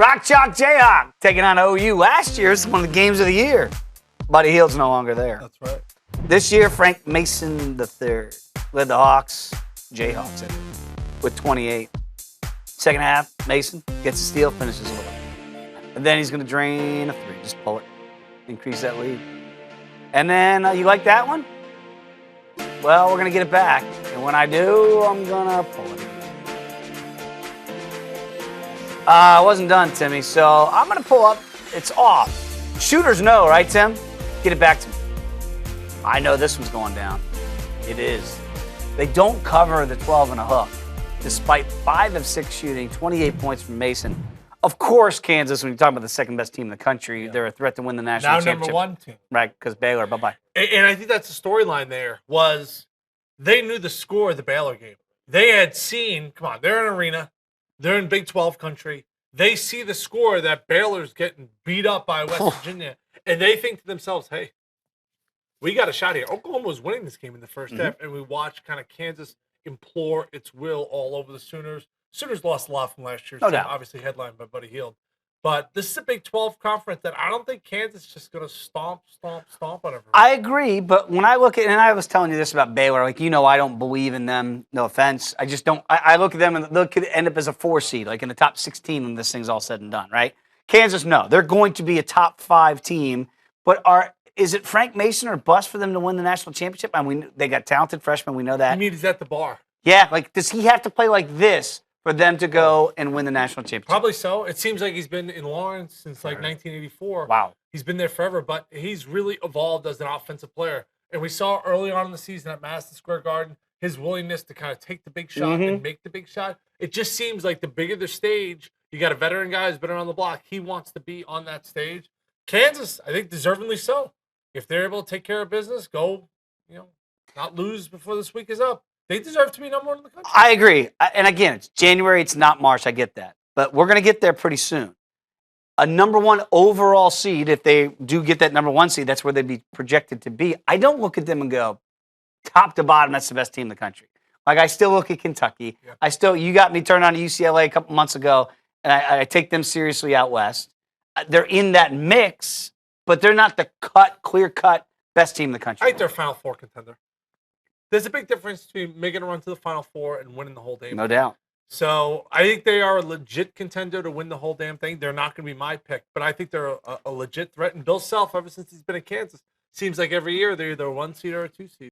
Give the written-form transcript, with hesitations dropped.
Rock Chalk Jayhawk taking on OU. Last year, it's one of the games of the year. Buddy Hield's no longer there. That's right. This year, Frank Mason III led the Hawks, Jayhawks, with 28. Second half, Mason gets a steal, finishes with it. And then he's going to drain a three. Just pull it. Increase that lead. And then, you like that one? Well, we're going to get it back. And when I do, I'm going to pull it. It wasn't done, Timmy. So I'm going to pull up. It's off. Shooters know, right, Tim? Get it back to me. I know this one's going down. It is. They don't cover the 12 and a hook, despite 5 of 6 shooting, 28 points from Mason. Of course, Kansas, when you're talking about the second best team in the country, they're a threat to win the national championship. Now number 1 team. Right, because Baylor, bye-bye. And I think that's the storyline there, was they knew the score of the Baylor game. They had seen, come on, they're in an arena. They're in Big 12 country. They see the score that Baylor's getting beat up by West Virginia, and they think to themselves, hey, we got a shot here. Oklahoma was winning this game in the first half, and we watched kind of Kansas implore its will all over the Sooners. Sooners lost a lot from last year's team, obviously headlined by Buddy Hield. But this is a Big 12 conference that I don't think Kansas is just going to stomp on everyone. I agree, but when I look at, and I was telling you this about Baylor, like, I don't believe in them, no offense. I just don't. I look at them and they could end up as a 4 seed, like in the top 16 when this thing's all said and done, right? Kansas, no. They're going to be a top 5 team, but is it Frank Mason or bust for them to win the national championship? I mean, they got talented freshmen, we know that. I mean, he's at the bar. Yeah, like, does he have to play like this for them to go and win the national championship? Probably so. It seems like he's been in Lawrence since like 1984. Wow. He's been there forever, but he's really evolved as an offensive player. And we saw early on in the season at Madison Square Garden his willingness to kind of take the big shot and make the big shot. It just seems like the bigger the stage, you got a veteran guy who's been around the block. He wants to be on that stage. Kansas, I think deservingly so. If they're able to take care of business, go, not lose before this week is up. They deserve to be number 1 in the country. I agree. And again, it's January. It's not March. I get that. But we're going to get there pretty soon. A number 1 overall seed, if they do get that number 1 seed, that's where they'd be projected to be. I don't look at them and go, top to bottom, that's the best team in the country. Like, I still look at Kentucky. Yeah. You got me turned on to UCLA a couple months ago, and I take them seriously out west. They're in that mix, but they're not the clear-cut best team in the country. I think they're a Final Four contender. There's a big difference between making a run to the Final Four and winning the whole damn thing. No doubt. So I think they are a legit contender to win the whole damn thing. They're not going to be my pick, but I think they're a legit threat. And Bill Self, ever since he's been in Kansas, seems like every year they're either a 1 seed or a 2 seed.